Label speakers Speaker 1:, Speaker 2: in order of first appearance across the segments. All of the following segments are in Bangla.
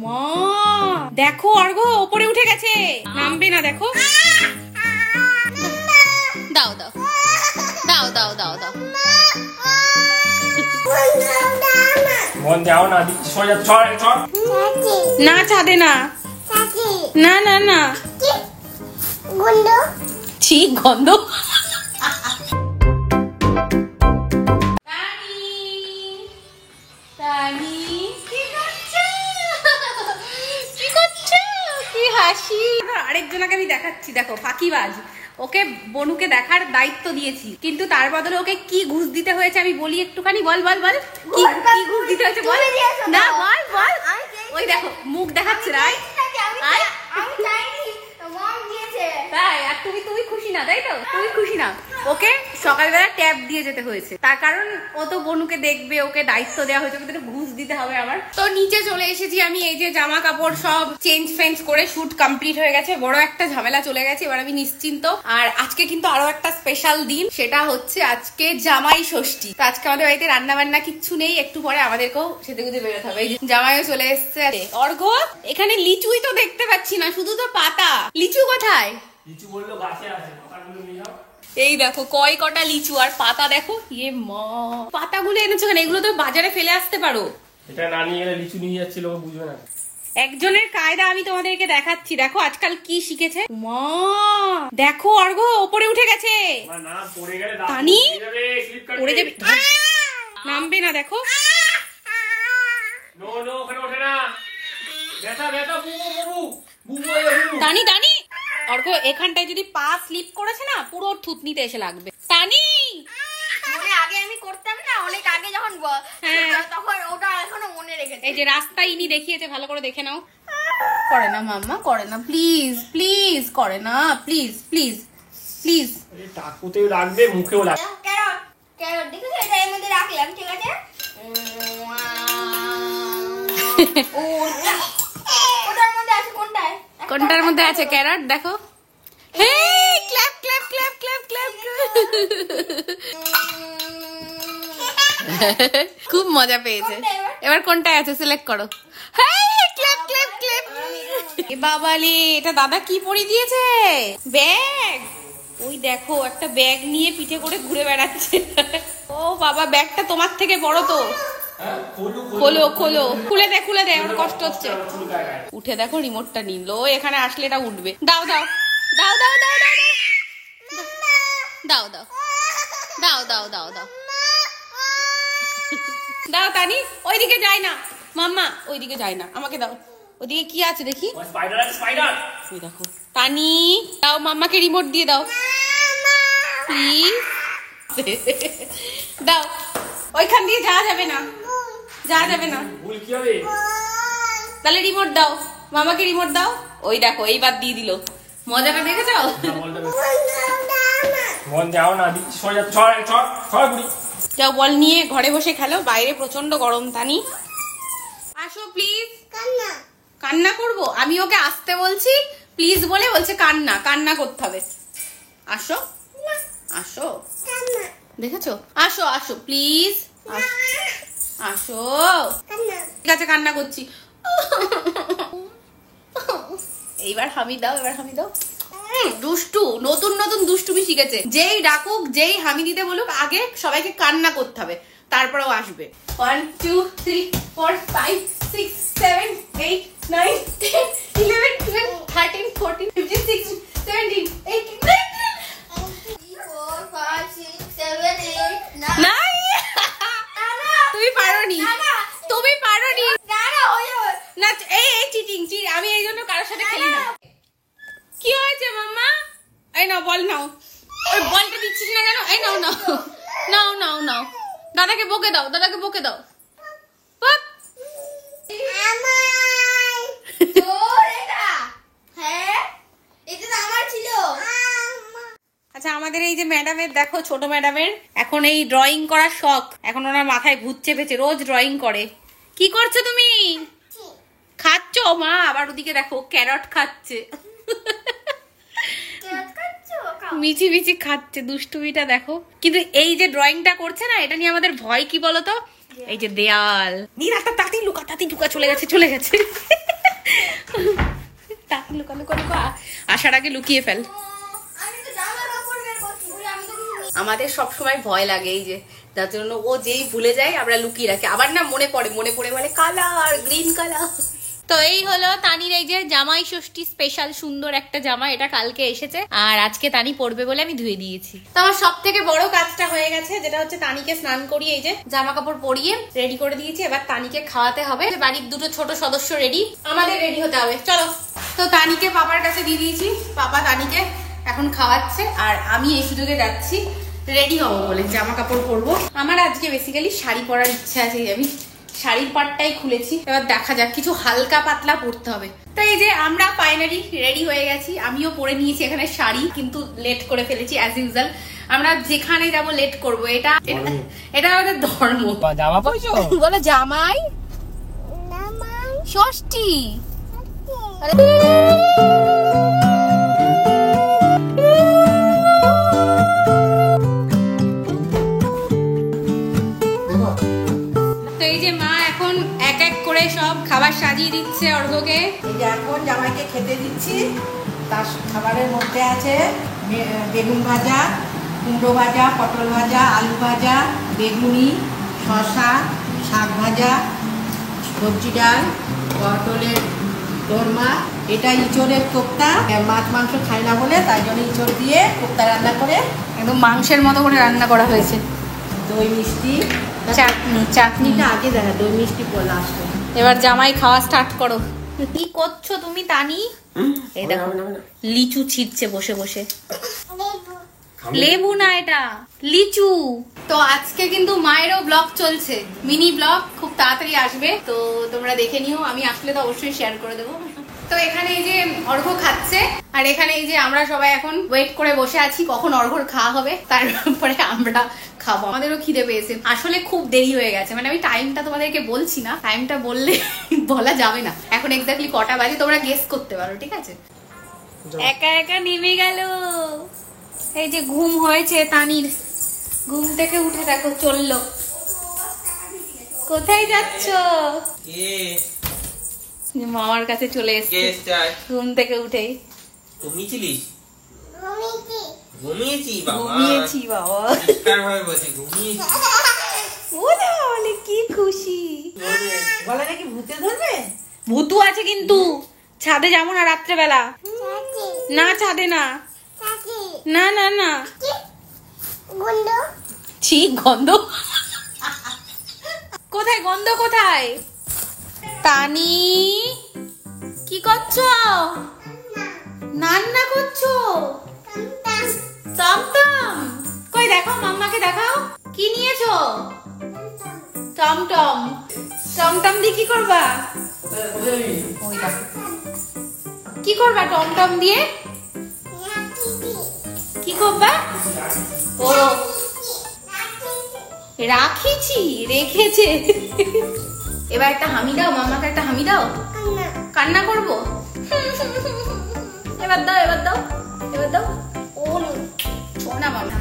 Speaker 1: মা দেখো অর্ঘ ওপরে উঠে গেছে, নামবে না দেখো। দাও দাও দাও দাও দাও দাও
Speaker 2: মন দাও না, সোজা চড় চড়
Speaker 1: না, ছাদে না, না না না, গন্ধ, ছি গন্ধ। আরেকজনকে আমি দেখাচ্ছি, দেখো ফাঁকিবাজ। ওকে বনুকে দেখার দায়িত্ব দিয়েছি, কিন্তু তার বদলে ওকে কি ঘুষ দিতে হয়েছে আমি বলি একটুখানি। বল বল বল, কি ঘুষ দিতে হয়েছে বল না, বল বল। ওই দেখো মুখ দেখাচ্ছে রাই, তাই আর তুমি খুশি না, তাই তো তুমি খুশি না। ওকে সকালবেলা ট্যাব দিয়ে যেতে হয়েছে, তার কারণ ও তো বনুকে দেখবে, ওকে দায়িত্ব দেওয়া হয়েছে, ওকে ঘুষ দিতে হবে আমার। তো নিচে চলে এসেছি আমি, এই যে জামা কাপড় সব চেঞ্জ ফেঞ্জ করে শুট কমপ্লিট হয়ে গেছে, বড় একটা ঝামেলা চলে গেছে, এবার আমি নিশ্চিন্ত। আর আজকে কিন্তু আরো একটা স্পেশাল দিন, সেটা হচ্ছে আজকে জামাই ষষ্ঠী। তো আজকে আমাদের বাড়িতে রান্না বান্না কিচ্ছু নেই, একটু পরে আমাদেরকেও সেতে গুজে বেরোতে হবে। এই যে জামাইও চলে এসছে। অর্ঘ এখানে লিচুই তো দেখতে পাচ্ছি না, শুধু তো পাতা। লিচু কোথায়?
Speaker 2: লিচু বললো গাছে আছে, পাতাগুলো নিয়ে যাও।
Speaker 1: এই দেখো কয় কটা লিচু, আর পাতা দেখো। ইয়ে মা, পাতাগুলো এনেছো কেন? এগুলো তো বাজারে ফেলে আসতে পারো।
Speaker 2: এটা না নিয়ে গেলে লিচু নিয়ে যাচ্ছিল, ও বুঝবে না।
Speaker 1: একজনের কায়দা আমি তোমাদেরকে দেখাচ্ছি, দেখো আজকাল কি শিখেছে। মা দেখো অর্ঘ ওপরে উঠে গেছে,
Speaker 2: না পড়ে গেলে
Speaker 1: তানি পড়ে যাবে, নামবে না দেখো।
Speaker 2: নো নো, ওখানে ওঠে না, ব্যথা ব্যথা, বুবু বুবু বুবু বুবু।
Speaker 1: তানি টানি, অর্ঘ এখানটায় যদি পা স্লিপ করেছে না, পুরো থুতনিতে এসে লাগবে। টানি
Speaker 3: আগে আমি করতাম না, অনেক আগে যখন তখন ওটা এখনো মনে রেখেছি।
Speaker 1: এই যে রাস্তায় ইনি দেখিয়েছে, ভালো করে দেখে নাও। করে না মাম্মা, করে না, প্লিজ প্লিজ, করে না প্লিজ প্লিজ প্লিজ।
Speaker 2: টাকুতেও লাগবে, মুখেও লাগবে।
Speaker 3: ক্যারট ক্যারট দেখেছো, এটা এর মধ্যে রাখলাম, ঠিক আছে। ওটার মধ্যে আছে কোনটায়?
Speaker 1: কোনটার মধ্যে আছে ক্যারট? দেখো। Hey clap clap clap clap clap. খুব মজা পেয়েছে। এবার কোনটায় আছে সিলেক্ট করো। Hey clap clap clap. এ বাবালে, এটা দাদা কি পরিয়ে দিয়েছে? ব্যাগ। ওই দেখো একটা ব্যাগ নিয়ে পিঠে করে ঘুরে বেড়াচ্ছে। ও বাবা, ব্যাগটা তোমার থেকে বড় তো। খোলো খোলো, খুলে দে খুলে দে, আমার কষ্ট হচ্ছে। উঠে দেখো রিমোটটা নিল, এখানে আসলে এটা উঠবে। দাও দাও দাও দাও দাও দাও দাও দাও দাও দাও দাও দাও। তানি ওইদিকে যায় না মাম্মা, ওইদিকে যায় না, আমাকে দাও। ওইদিকে কি আছে দেখি।
Speaker 2: স্পাইডার আছে, স্পাইডার।
Speaker 1: ওই দেখো তানি, দাও মাম্মাকে রিমোট দিয়ে দাও প্লিজ। দাও, ওইখান দিয়ে যাওয়া যাবে না, যাওয়া যাবে না।
Speaker 2: ভুল কি হবে?
Speaker 1: তাহলে রিমোট দাও, মামাকে রিমোট দাও। ওই দেখো এইবার দিয়ে দিল, মজাটা দেখেছো?
Speaker 2: মন দাও না, সোজা চড় চড় চড় বুড়ি।
Speaker 1: যাও বল নিয়ে ঘরে বসে খেলো, বাইরে প্রচন্ড গরম। তানি আসো প্লিজ। কান্না কান্না করবো আমি? ওকে আসতে বলছি প্লিজ বলে, বলছে কান্না কান্না করতে হবে। আসো আসো, দেখেছো? আসো আসো প্লিজ, আসো। ঠিক আছে কান্না করছি। এইবার হামি দাও, এবার হামি দাও। দুষ্টু, নতুন নতুন দুষ্টুমি শিখেছে। যেই ডাকুক, যেই হামি দিতে বলুক, আগে সবাইকে কান্না করতে হবে, তারপরেও আসবে। 1 2 3 4 5 6 7 8 9 10 11 12 13 14 15 16 17 18 19।
Speaker 3: 4 5 6 7 8 9।
Speaker 1: না তুমি পারোনি, তুমি পারোনি।
Speaker 3: না না হয়ে
Speaker 1: না এই চিটিং, আমি এই জন্য কারোর সাথে খেলি না। কি হয়েছে মাম্মা? এই নাও বল, নাও। ওই বলটা দিচ্ছিস না কেন? এই নাও নাও নাও নাও নাও, দাদাকে বকে দাও, দাদাকে বকে দাও। আচ্ছা আমাদের এই যে ম্যাডামের দেখো, ছোট ম্যাডামের এখন এই ড্রয়িং করার শখ, এখন ওনার মাথায় ভূত চেপেছে, রোজ ড্রয়িং করে। কি করছো তুমি? খাচ্ছ? মা আবার ওদিকে দেখো ক্যারট খাচ্ছে, মিচি মিচি খাচ্ছে, দুষ্টুমিটা দেখো। কিন্তু এই যে ড্রয়িংটা করছে না, এটা নিয়ে আমাদের ভয় কি বলতো? এই যে দেয়াল। নীর একটা তাঁতি লুকা, তাঁতি লুকা, চলে গেছে চলে গেছে। লুকা লুকা লুকা, আসার আগে লুকিয়ে ফেল।
Speaker 3: আমি তো জামা কাপড় বের করছি, আমি তো কিছু
Speaker 1: আমাদের সব সময় ভয় লাগে এই যে, যার জন্য ও যেই ভুলে যায় আমরা লুকিয়ে রাখি, আবার না মনে পড়ে বলে কালার, গ্রিন কালার। তো এই হলো তানির এই যে জামাই ষষ্ঠী স্পেশাল সুন্দর একটা জামা, এটা কালকে এসেছে আর আজকে তানি পরবে বলে আমি ধুয়ে দিয়েছি। তো আমার সব থেকে বড় কাজটা হয়ে গেছে, যেটা হচ্ছে তানিকে স্নান করিয়ে এই যে জামা কাপড় পরিয়ে রেডি করে দিয়েছি। এবার তানিকে খাওয়াতে হবে। বাড়ির দুটো ছোট সদস্য রেডি, আমাদের রেডি হতে হবে, চলো। তো তানিকে পাপার কাছে দিয়ে দিয়েছি, পাপা তানিকে এখন খাওয়াচ্ছে আর আমি এই সুযোগে যাচ্ছি রেডি হবো বলে, জামা কাপড় পরবো। আমার আজকে বেসিক্যালি শাড়ি পরার ইচ্ছা আছে, আমি শাড়ির পাটটাই খুলেছি, এবার দেখা যাক কিছু হালকা পাতলা পরতে হবে। তো এই যে আমরা ফাইনালি রেডি হয়ে গেছি, আমিও পরে নিয়েছি এখানে শাড়ি, কিন্তু লেট করে ফেলেছি অ্যাজ ইউজুয়াল। আমরা যেখানে যাবো লেট করবো, এটা আমাদের ধর্ম।
Speaker 2: জামা পাইছো?
Speaker 1: বলে জামাই ষষ্ঠী। তো এই যে মা এখন এক এক করে সব খাবার সাজিয়ে দিচ্ছে অর্ঘ্যকে।
Speaker 4: এই যে এখন জামাইকে খেতে দিচ্ছি, তার খাবারের মধ্যে আছে বেগুন ভাজা, কুমড়ো ভাজা, পটল ভাজা, আলু ভাজা, বেগুনি, শসা, শাক ভাজা, সবজি ডাল, পটলের দোরমা, এটা ইঁচড়ের কোপ্তা। মাছ মাংস খাই না বলে তাই জন্য ইঁচড় দিয়ে কোপ্তা রান্না করে
Speaker 1: একদম মাংসের মতো করে রান্না করা হয়েছে।
Speaker 4: দই মিষ্টি,
Speaker 1: চাটনিটা
Speaker 4: চাটনিটা আগে দেখা, দই মিষ্টি পরে আসবে।
Speaker 1: এবার জামাই খাওয়া স্টার্ট করো। কি করছো তুমি তানি? এই দেখো লিচু ছিটছে বসে বসে। লেবু না, এটা লিচু। তো আজকে কিন্তু মায়েরও ব্লগ চলছে, মিনি ব্লগ, খুব তাড়াতাড়ি আসবে, তো তোমরা দেখে নিও। আমি আসলে তো অবশ্যই শেয়ার করে দেবো। তো এখানে এই যে অর্ঘ্য খাচ্ছে আর এখানে এই যে আমরা সবাই এখন ওয়েট করে বসে আছি কখন অর্ঘ্যর খাওয়া হবে, তারপরে আমরা খাবো। আমাদেরও খিদে পেয়েছে, আসলে খুব দেরি হয়ে গেছে, মানে আমি টাইমটা তোমাদেরকে বলছি না, টাইমটা বললে বলা যাবে না এখন এক্স্যাক্টলি কটা বাজে, তোমরা গেস করতে পারো, ঠিক আছে? একা একা নেমে গেল। এই যে ঘুম হয়েছে তানির, ঘুম থেকে উঠে দেখো চললো। কোথায় যাচ্ছ? মামার কাছে চলে এসেছে ঘুম থেকে উঠেই।
Speaker 2: ঘুমিয়েছিলিস? ঘুমিয়েছি বাবা,
Speaker 1: ঘুমিয়েছি বাবা।
Speaker 2: পরিষ্কারভাবে বলছি ঘুমিয়েছি।
Speaker 1: ওরে বলে কি খুশি।
Speaker 4: বলে নাকি ভূতে ধরবে?
Speaker 1: ভূতু আছে কিন্তু, ছাদে যাবো না রাত্রেবেলা। না ছাদে না, না না না। ছি গন্ধ, কোথায় গন্ধ কোথায়? তানি কি করছো? রান্না করছো? টমটম কই দেখো, মাম্মাকে দেখাও কি নিয়েছো। টমটম, টমটম দিয়ে কি করবা? ওই দেখো কি করবা টমটম দিয়ে, কি করবা? ও রাখিছি, রেখেছে। এবার একটা হামি দাও, মামাকে একটা হামি দাও। কান্না করবো? এবার দাও, এবার দাও, এবার দাও। ও না মামা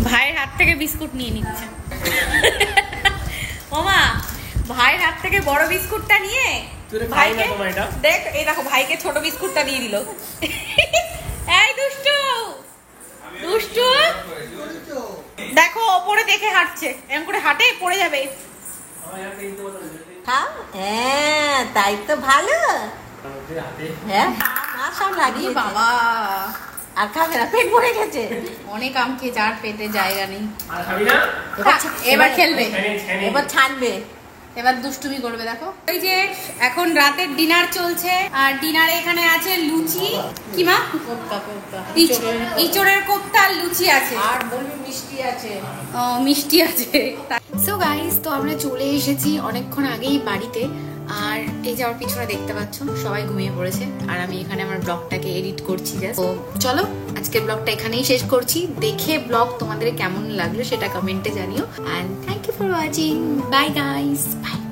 Speaker 1: ভাইয়ের হাত থেকে বিস্কুট নিয়ে নিচ্ছে। ওমা ভাইয়ের হাত থেকে বড় বিস্কুটটা নিয়ে ভাইকে দেখ, এই দেখো ভাইকে ছোট বিস্কুটটা দিয়ে দিল। এই দুষ্টু দুষ্টু, দেখো ওপরে দেখে হাঁটছে, এরকম করে হাঁটে পড়ে যাবে।
Speaker 4: খাও? হ্যাঁ তাই তো ভালো। হ্যাঁ মা সব লাগিয়ে
Speaker 1: বাবা
Speaker 4: আর খাবে না, পেট ভরে গেছে।
Speaker 1: অনেক আম খেয়ে যার পেটে জায়গা নেই।
Speaker 2: আর খাবি না?
Speaker 1: এবার খেলবে,
Speaker 4: এবার ছাড়বে,
Speaker 1: এবার দুষ্টুমি করবে। দেখো এই যে এখন রাতের ডিনার চলছে আর ডিনারে এখানে আছে লুচি, কি মা?
Speaker 4: কোপ্তা কোপ্তা,
Speaker 1: ইঁচড়ের কোপ্তা আর লুচি আছে,
Speaker 4: আর বলবি মিষ্টি আছে।
Speaker 1: ও মিষ্টি আছে। সো গাইস, তো আমরা চলে এসেছি অনেকক্ষণ আগেই বাড়িতে। আর এই যে আমার পিছনে দেখতে পাচ্ছ সবাই ঘুমিয়ে পড়েছে আর আমি এখানে আমার ব্লগটাকে এডিট করছি। তো চলো আজকের ব্লগটা এখানেই শেষ করছি। দেখে ব্লগ তোমাদের কেমন লাগলো সেটা কমেন্টে জানিও। And thank you for watching. Bye guys, by.